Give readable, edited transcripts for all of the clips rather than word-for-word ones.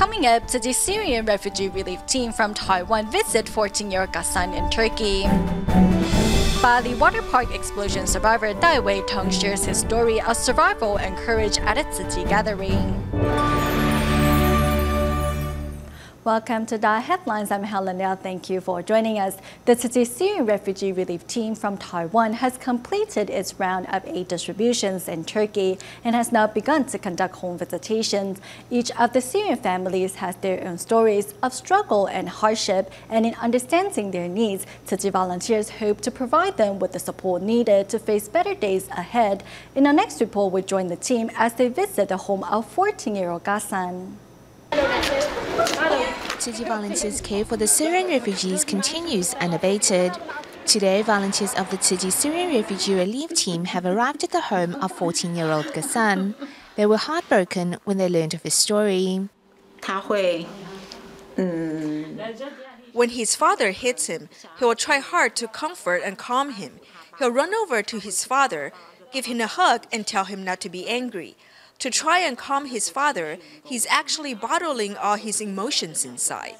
Coming up, the Syrian refugee relief team from Taiwan visit 14-year-old Gassan in Turkey. Bali Waterpark explosion survivor Dai Weitong shares his story of survival and courage at a Tzu Chi gathering. Welcome to DaAi Headlines. I'm Helen. Liao. Thank you for joining us. The Tzu Chi Syrian refugee relief team from Taiwan has completed its round of aid distributions in Turkey and has now begun to conduct home visitations. Each of the Syrian families has their own stories of struggle and hardship, and in understanding their needs, Tzu Chi volunteers hope to provide them with the support needed to face better days ahead. In our next report, we join the team as they visit the home of 14-year-old Gassan. Tzu Chi volunteers' care for the Syrian refugees continues unabated. Today, volunteers of the Tzu Chi Syrian refugee relief team have arrived at the home of 14-year-old Gassan. They were heartbroken when they learned of his story. When his father hits him, he will try hard to comfort and calm him. He'll run over to his father, give him a hug, and tell him not to be angry. To try and calm his father, he's actually bottling all his emotions inside.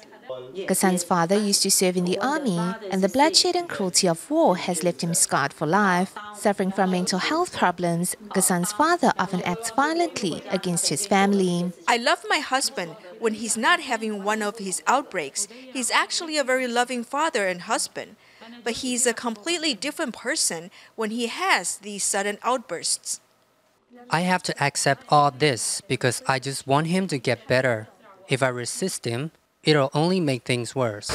Gassan's father used to serve in the army, and the bloodshed and cruelty of war has left him scarred for life. Suffering from mental health problems, Gassan's father often acts violently against his family. I love my husband when he's not having one of his outbreaks. He's actually a very loving father and husband. But he's a completely different person when he has these sudden outbursts. I have to accept all this because I just want him to get better. If I resist him, it'll only make things worse.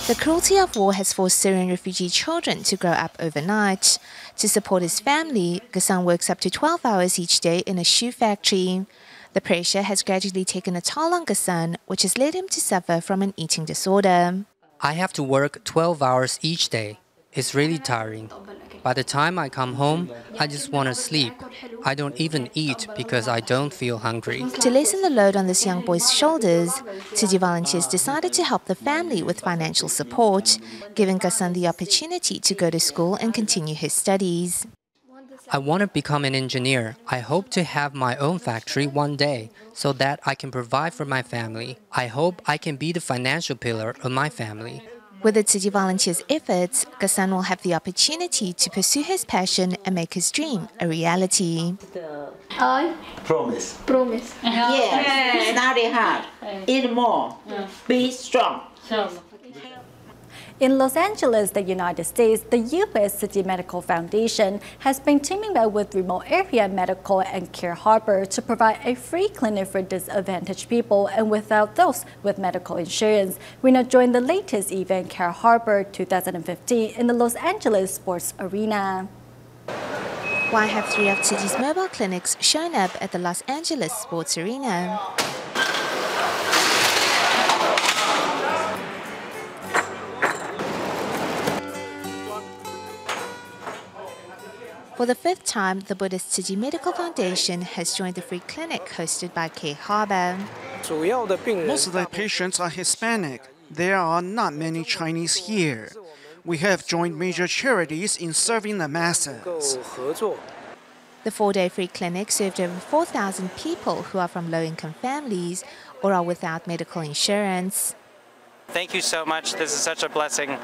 The cruelty of war has forced Syrian refugee children to grow up overnight. To support his family, Gassan works up to 12 hours each day in a shoe factory. The pressure has gradually taken a toll on Gassan, which has led him to suffer from an eating disorder. I have to work 12 hours each day. It's really tiring. By the time I come home, I just want to sleep. I don't even eat because I don't feel hungry. To lessen the load on this young boy's shoulders, Tzu Chi volunteers decided to help the family with financial support, giving Gassan the opportunity to go to school and continue his studies. I want to become an engineer. I hope to have my own factory one day so that I can provide for my family. I hope I can be the financial pillar of my family. With the Tzu Chi volunteers' efforts, Gassan will have the opportunity to pursue his passion and make his dream a reality. Promise. Yes, study hard, eat more, be strong. In Los Angeles, the United States, the U.S. Tzu Chi Medical Foundation has been teaming up with remote area medical and care harbor to provide a free clinic for disadvantaged people and without those with medical insurance. We now join the latest event, Care Harbor 2015, in the Los Angeles Sports Arena. Why have 3 of Tzu Chi's mobile clinics shown up at the Los Angeles Sports Arena? For the 5th time, the Buddhist Tzu Chi Medical Foundation has joined the free clinic hosted by Care Harbor. Most of the patients are Hispanic. There are not many Chinese here. We have joined major charities in serving the masses. The 4-day free clinic served over 4,000 people who are from low-income families or are without medical insurance. Thank you so much. This is such a blessing.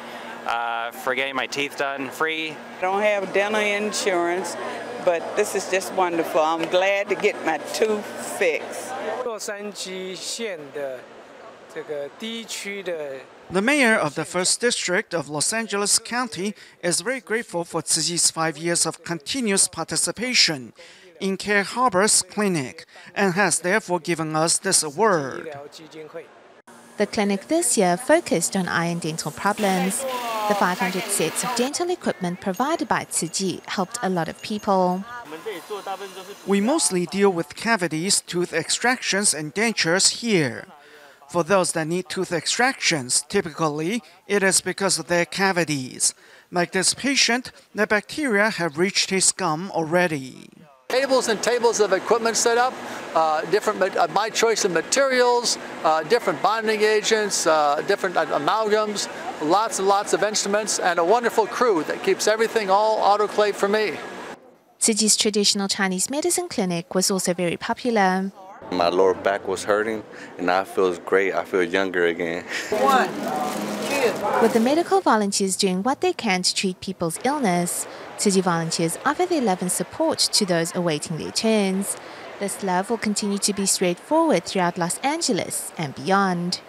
For getting my teeth done free. I don't have dental insurance, but this is just wonderful. I'm glad to get my tooth fixed. The mayor of the 1st District of Los Angeles County is very grateful for Tzu Chi's 5 years of continuous participation in Care Harbor's clinic and has therefore given us this award. The clinic this year focused on eye and dental problems. The 500 sets of dental equipment provided by Tzu Chi helped a lot of people. We mostly deal with cavities, tooth extractions, and dentures here. For those that need tooth extractions, typically it is because of their cavities. Like this patient, the bacteria have reached his gum already. Tables and tables of equipment set up, my choice of materials, different bonding agents, different amalgams, lots and lots of instruments, and a wonderful crew that keeps everything all autoclaved for me. Tzu Chi's traditional Chinese medicine clinic was also very popular. My lower back was hurting, and now it feels great. I feel younger again. 1, 2. With the medical volunteers doing what they can to treat people's illness, Tzu Chi volunteers offer their love and support to those awaiting their turns. This love will continue to be straightforward throughout Los Angeles and beyond.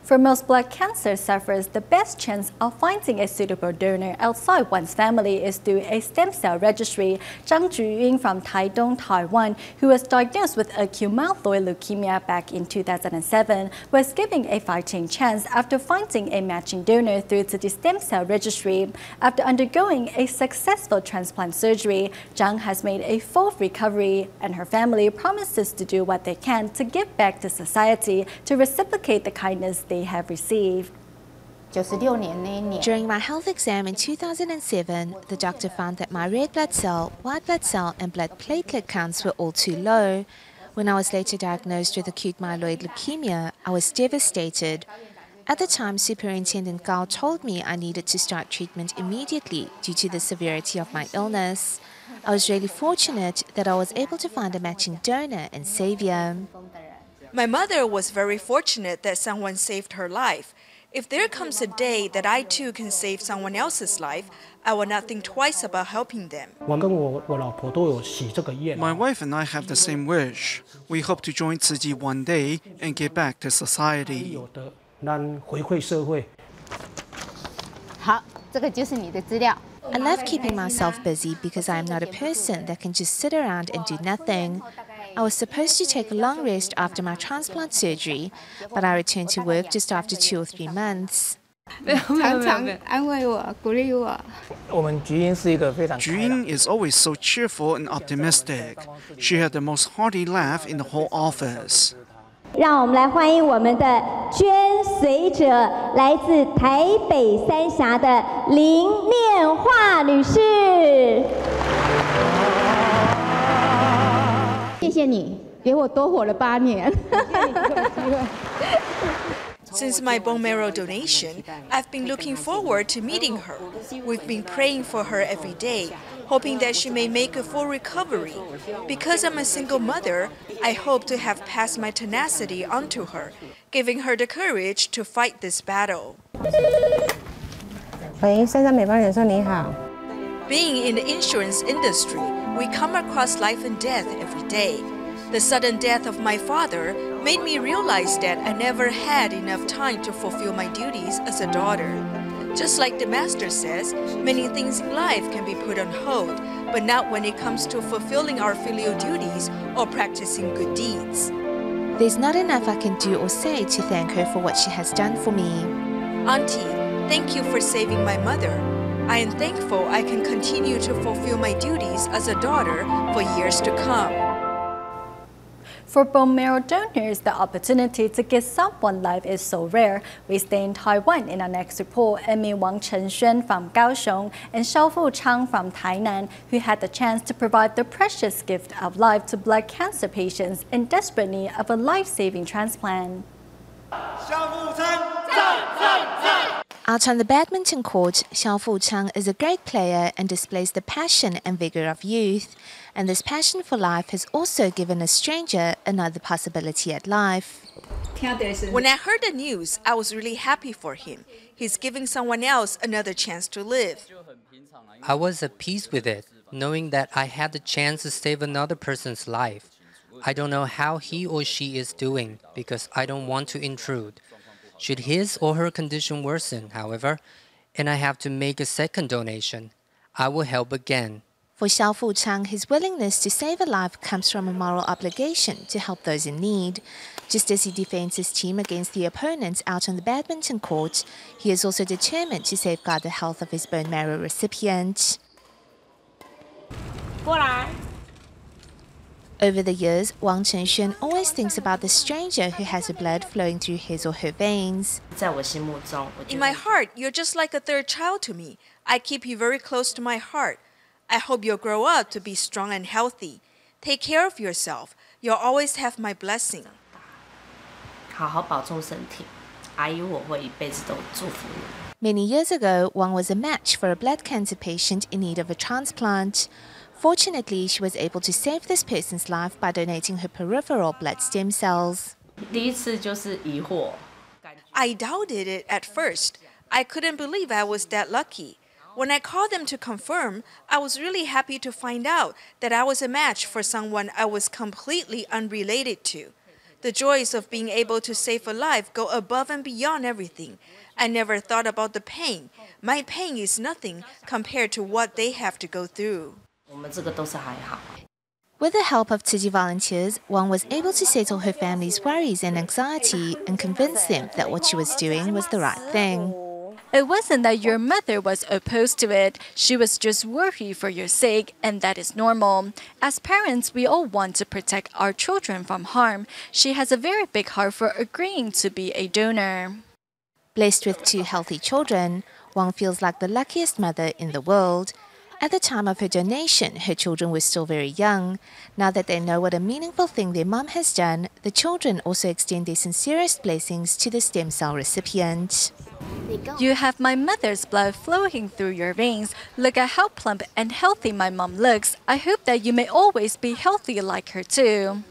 For most blood cancer sufferers, the best chance of finding a suitable donor outside one's family is through a stem cell registry. Zhang Juying from Taidong, Taiwan, who was diagnosed with acute myeloid leukemia back in 2007, was given a fighting chance after finding a matching donor through the stem cell registry. After undergoing a successful transplant surgery, Zhang has made a full recovery, and her family promises to do what they can to give back to society to reciprocate the kindness they have received. During my health exam in 2007, the doctor found that my red blood cell, white blood cell and blood platelet counts were all too low. When I was later diagnosed with acute myeloid leukemia, I was devastated. At the time, Superintendent Gao told me I needed to start treatment immediately due to the severity of my illness. I was really fortunate that I was able to find a matching donor and savior. My mother was very fortunate that someone saved her life. If there comes a day that I too can save someone else's life, I will not think twice about helping them. My wife and I have the same wish. We hope to join Tzu Chi one day and give back to society. I love keeping myself busy because I am not a person that can just sit around and do nothing. I was supposed to take a long rest after my transplant surgery, but I returned to work just after 2 or 3 months. Juying is always so cheerful and optimistic. She had the most hearty laugh in the whole office. 让我们来欢迎我们的捐随者，来自台北三峡的林念华女士。谢谢你，给我多活了8年。Since my bone marrow donation, I've been looking forward to meeting her. We've been praying for her every day, hoping that she may make a full recovery. Because I'm a single mother, I hope to have passed my tenacity on to her, giving her the courage to fight this battle. 喂，三三美邦人寿你好。 Being in the insurance industry, we come across life and death every day. The sudden death of my father made me realize that I never had enough time to fulfill my duties as a daughter. Just like the master says, many things in life can be put on hold, but not when it comes to fulfilling our filial duties or practicing good deeds. There's not enough I can do or say to thank her for what she has done for me. Auntie, thank you for saving my mother. I am thankful I can continue to fulfill my duties as a daughter for years to come. For bone marrow donors, the opportunity to give someone life is so rare. We stay in Taiwan in our next report and meet Wang Chenxuan from Kaohsiung and Xiaofu Chang from Tainan, who had the chance to provide the precious gift of life to blood cancer patients in desperate need of a life-saving transplant. Out on the badminton court, Xiaofu Chang is a great player and displays the passion and vigor of youth. And this passion for life has also given a stranger another possibility at life. When I heard the news, I was really happy for him. He's giving someone else another chance to live. I was at peace with it, knowing that I had the chance to save another person's life. I don't know how he or she is doing because I don't want to intrude. Should his or her condition worsen, however, and I have to make a second donation, I will help again. For Xiaofu Chang, his willingness to save a life comes from a moral obligation to help those in need. Just as he defends his team against the opponents out on the badminton court, he is also determined to safeguard the health of his bone marrow recipient. Over the years, Wang Chenxuan always thinks about the stranger who has the blood flowing through his or her veins. In my heart, you're just like a third child to me. I keep you very close to my heart. I hope you'll grow up to be strong and healthy. Take care of yourself. You'll always have my blessing. 好好保重身体，阿姨我会一辈子都祝福你。Many years ago, Wang was a match for a blood cancer patient in need of a transplant. Fortunately, she was able to save this person's life by donating her peripheral blood stem cells. I doubted it at first. I couldn't believe I was that lucky. When I called them to confirm, I was really happy to find out that I was a match for someone I was completely unrelated to. The joys of being able to save a life go above and beyond everything. I never thought about the pain. My pain is nothing compared to what they have to go through. With the help of Tzu Chi volunteers, Wang was able to settle her family's worries and anxiety and convince them that what she was doing was the right thing. It wasn't that your mother was opposed to it. She was just worried for your sake, and that is normal. As parents, we all want to protect our children from harm. She has a very big heart for agreeing to be a donor. Blessed with 2 healthy children, Wang feels like the luckiest mother in the world. At the time of her donation, her children were still very young. Now that they know what a meaningful thing their mom has done, the children also extend their sincerest blessings to the stem cell recipient. You have my mother's blood flowing through your veins. Look at how plump and healthy my mom looks. I hope that you may always be healthy like her too.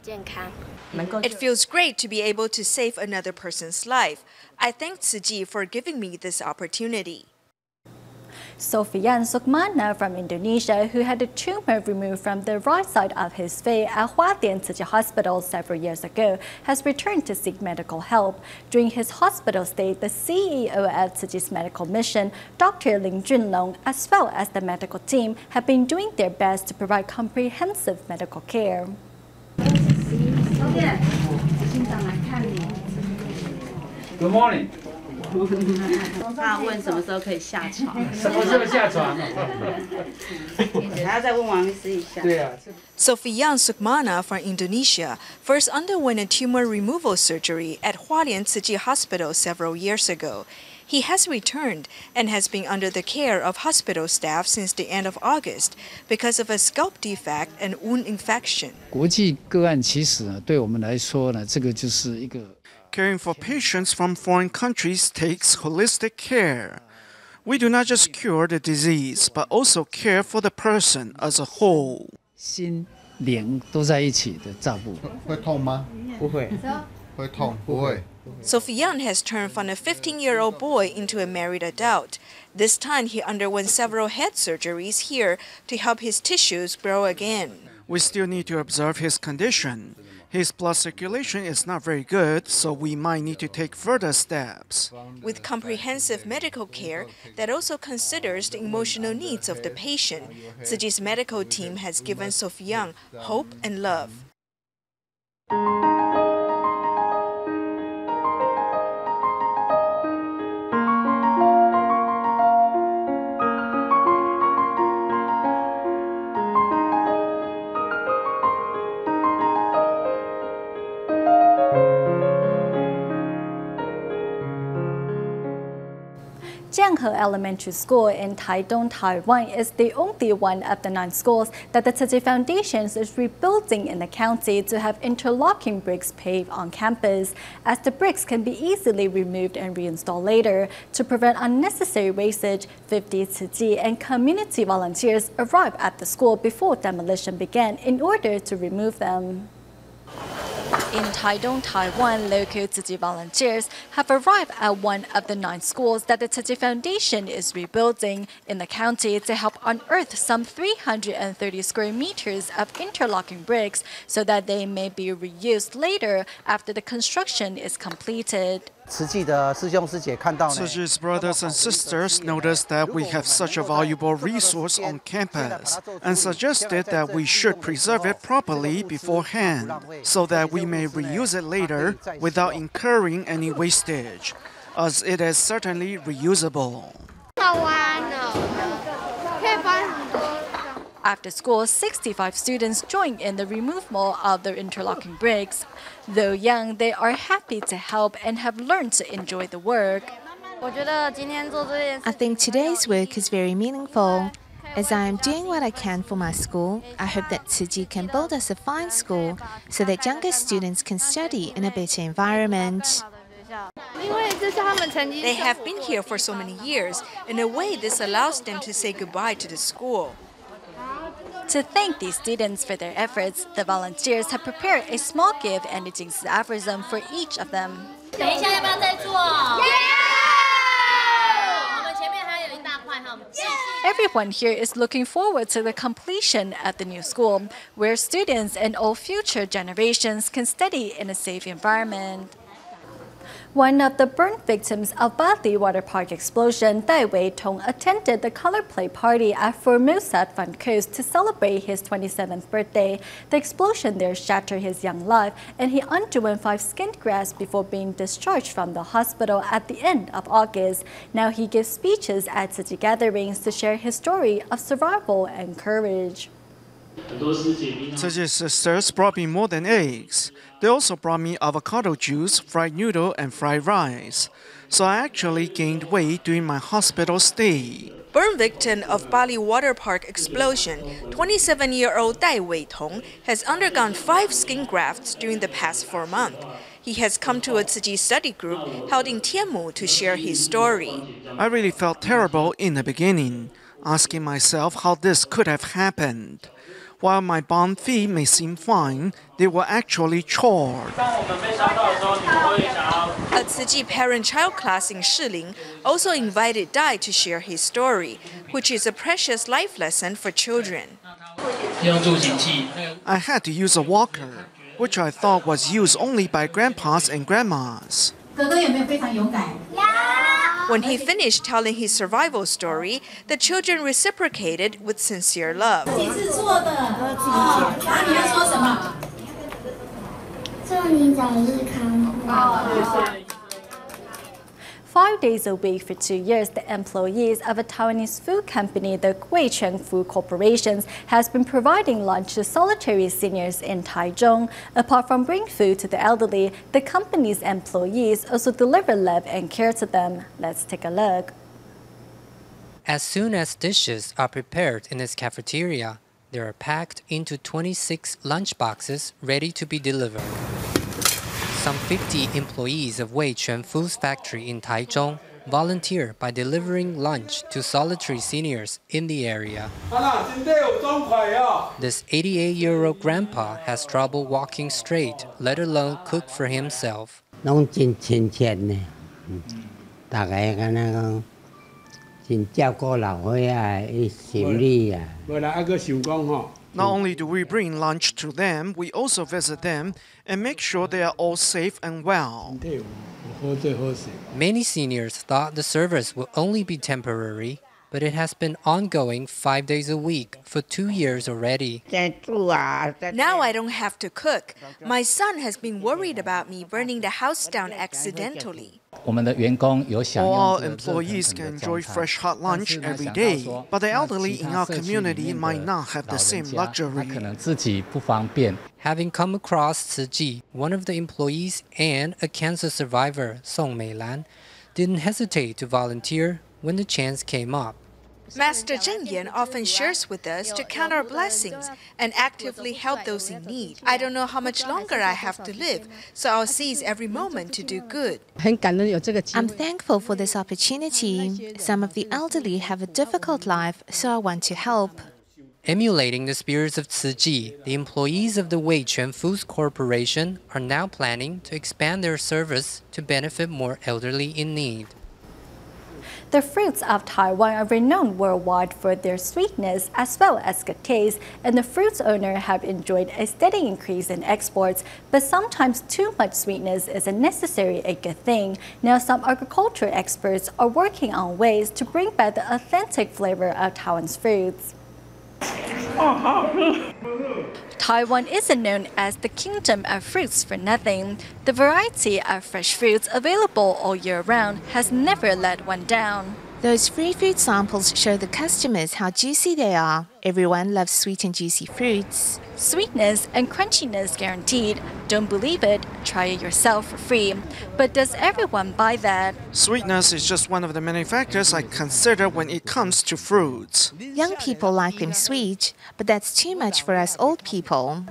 It feels great to be able to save another person's life. I thank Tzu Chi for giving me this opportunity. Sofian Sukmana from Indonesia, who had a tumor removed from the right side of his face at Hualien Tzu Chi Hospital several years ago, has returned to seek medical help. During his hospital stay, the CEO of Tzu Chi's medical mission, Dr. Ling Junlong, as well as the medical team, have been doing their best to provide comprehensive medical care. Good morning. Sofian Sukmana from Indonesia first underwent a tumor removal surgery at Hualien Tzu Chi Hospital several years ago. He has returned and has been under the care of hospital staff since the end of August because of a scalp defect and wound infection. 国际个案其实呢，对我们来说呢，这个就是一个 Caring for patients from foreign countries takes holistic care. We do not just cure the disease, but also care for the person as a whole. 心灵都在一起的照顾。会痛吗？不会。会痛？不会。 Sofian has turned from a 15-year-old boy into a married adult. This time he underwent several head surgeries here to help his tissues grow again. We still need to observe his condition. His blood circulation is not very good, so we might need to take further steps. With comprehensive medical care that also considers the emotional needs of the patient, Tzu Chi's medical team has given Sofian hope and love. Jianghe Elementary School in Taidong, Taiwan is the only one of the 9 schools that the Tzu Chi Foundation is rebuilding in the county to have interlocking bricks paved on campus, as the bricks can be easily removed and reinstalled later. To prevent unnecessary wastage, 50 Tzu Chi and community volunteers arrived at the school before demolition began in order to remove them. In Taidong, Taiwan, local Tzu Chi volunteers have arrived at one of the 9 schools that the Tzu Chi Foundation is rebuilding in the county to help unearth some 330 square meters of interlocking bricks so that they may be reused later after the construction is completed. Tzu Chi's brothers and sisters noticed that we have such a valuable resource on campus and suggested that we should preserve it properly beforehand so that we may reuse it later without incurring any wastage, as it is certainly reusable. After school, 65 students joined in the removal of the interlocking bricks. Though young, they are happy to help and have learned to enjoy the work. I think today's work is very meaningful. As I am doing what I can for my school, I hope that Tzu Chi can build us a fine school so that younger students can study in a better environment. They have been here for so many years. In a way, this allows them to say goodbye to the school. To thank these students for their efforts, the volunteers have prepared a small gift and a Jingsi aphorism for each of them. Everyone here is looking forward to the completion of the new school, where students and all future generations can study in a safe environment. One of the burn victims of Bali Waterpark explosion, Dai Weitong, attended the color play party at Formosa Front Coast to celebrate his 27th birthday. The explosion there shattered his young life, and he underwent 5 skin grafts before being discharged from the hospital at the end of August. Now he gives speeches at Tzu Chi gatherings to share his story of survival and courage. Tzu Chi's sisters brought me more than eggs. They also brought me avocado juice, fried noodle, and fried rice. So I actually gained weight during my hospital stay. Burn victim of Bali Waterpark explosion, 27-year-old Dai Weitong has undergone 5 skin grafts during the past 4 months. He has come to a Tzu Chi study group held in Tianmu to share his story. I really felt terrible in the beginning, asking myself how this could have happened. While my bond feet may seem fine, they were actually charred. A Tzu Chi parent-child class in Shilin also invited Dai to share his story, which is a precious life lesson for children. I had to use a walker, which I thought was used only by grandpas and grandmas. When he finished telling his survival story, the children reciprocated with sincere love. 5 days a week for 2 years, the employees of a Taiwanese food company, the Guiquan Food Corporation, has been providing lunch to solitary seniors in Taichung. Apart from bringing food to the elderly, the company's employees also deliver love and care to them. Let's take a look. As soon as dishes are prepared in its cafeteria, they are packed into 26 lunch boxes ready to be delivered. Some 50 employees of Guiquan Food's factory in Taichung volunteer by delivering lunch to solitary seniors in the area. This 88-year-old grandpa has trouble walking straight, let alone cook for himself. Not only do we bring lunch to them, we also visit them and make sure they are all safe and well. Many seniors thought the service would only be temporary, but it has been ongoing 5 days a week for 2 years already. Now I don't have to cook. My son has been worried about me burning the house down accidentally. All our employees can enjoy fresh hot lunch every day, but the elderly in our community might not have the same luxury. Having come across Tzu Chi, one of the employees and a cancer survivor, Song Meilan, didn't hesitate to volunteer when the chance came up. Master Zheng Yan often shares with us to count our blessings and actively help those in need. I don't know how much longer I have to live, so I'll seize every moment to do good. I'm thankful for this opportunity. Some of the elderly have a difficult life, so I want to help. Emulating the spirits of Tzu Chi, the employees of the Guiquan Food Corporation are now planning to expand their service to benefit more elderly in need. The fruits of Taiwan are renowned worldwide for their sweetness as well as good taste, and the fruits owner have enjoyed a steady increase in exports, but sometimes too much sweetness isn't necessarily a good thing. Now some agriculture experts are working on ways to bring back the authentic flavor of Taiwan's fruits. Taiwan isn't known as the kingdom of fruits for nothing. The variety of fresh fruits available all year round has never let one down. Those free fruit samples show the customers how juicy they are. Everyone loves sweet and juicy fruits. Sweetness and crunchiness guaranteed. Don't believe it? Try it yourself for free. But does everyone buy that? Sweetness is just one of the many factors I consider when it comes to fruits. Young people like them sweet, but that's too much for us old people.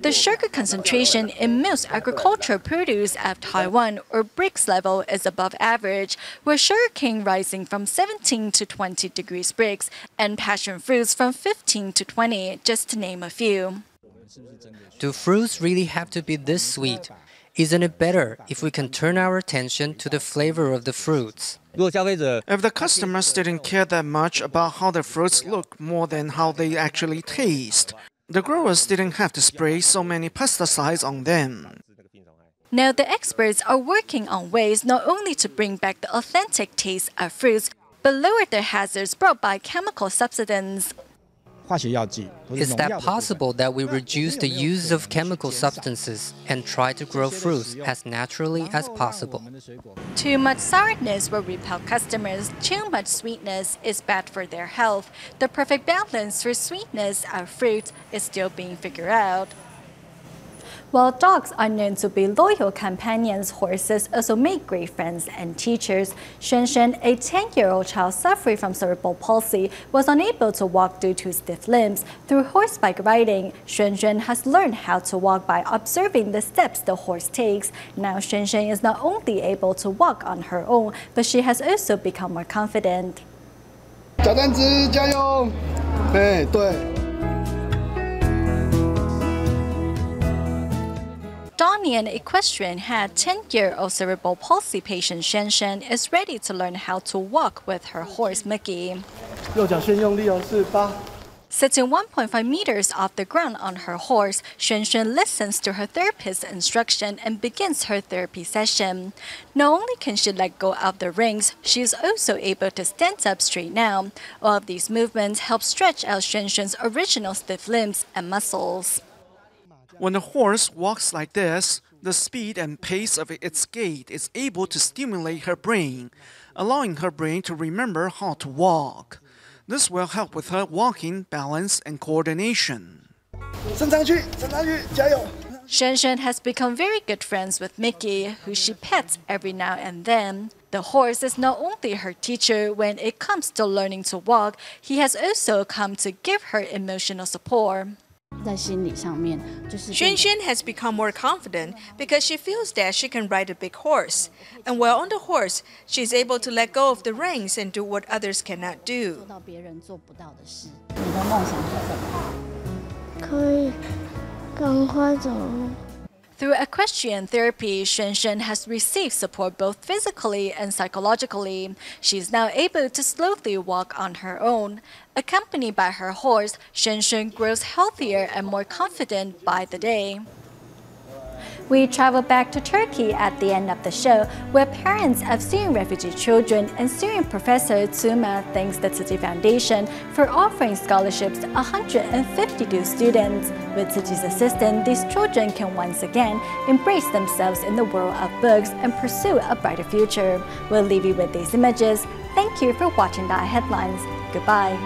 The sugar concentration in most agricultural produce of Taiwan or BRICS level is above average, with sugarcane rising from 17 to 20 degrees Brix and passion fruits from 15 to 20, just to name a few. Do fruits really have to be this sweet? Isn't it better if we can turn our attention to the flavor of the fruits? If the customers didn't care that much about how the fruits look more than how they actually taste, the growers didn't have to spray so many pesticides on them. Now the experts are working on ways not only to bring back the authentic taste of fruits, but lower the hazards brought by chemical substances. Is that possible that we reduce the use of chemical substances and try to grow fruits as naturally as possible? Too much sourness will repel customers. Too much sweetness is bad for their health. The perfect balance for sweetness of fruits is still being figured out. While dogs are known to be loyal companions, horses also make great friends and teachers. Xuan, a 10-year-old child suffering from cerebral palsy, was unable to walk due to stiff limbs. Through horseback riding, Xuan has learned how to walk by observing the steps the horse takes. Now Xuan is not only able to walk on her own, but she has also become more confident. 小蛋子加油！哎，对。 Donnie, an equestrian, had 10-year-old cerebral palsy patient Xuan is ready to learn how to walk with her horse Mickey. 右脚先用力哦，是8。 Sitting 1.5 meters off the ground on her horse, Xuan listens to her therapist's instruction and begins her therapy session. Not only can she let go of the reins, she is also able to stand up straight now. All of these movements help stretch out Xuan's original stiff limbs and muscles. When the horse walks like this, the speed and pace of its gait is able to stimulate her brain, allowing her brain to remember how to walk. This will help with her walking, balance, and coordination. 升上去，加油！ Xuan has become very good friends with Mickey, who she pets every now and then. The horse is not only her teacher when it comes to learning to walk, he has also come to give her emotional support. Xuan has become more confident because she feels that she can ride a big horse. And while on the horse, she is able to let go of the reins and do what others cannot do. Through equestrian therapy, Xuan has received support both physically and psychologically. She is now able to slowly walk on her own. Accompanied by her horse, Xuan grows healthier and more confident by the day. We travel back to Turkey at the end of the show, where parents of Syrian refugee children and Syrian professor Tzu Chi thanks the Tzu Chi Foundation for offering scholarships to 152 students. With Tzu Chi's assistance, these children can once again embrace themselves in the world of books and pursue a brighter future. We'll leave you with these images. Thank you for watching DaAi Headlines. Goodbye.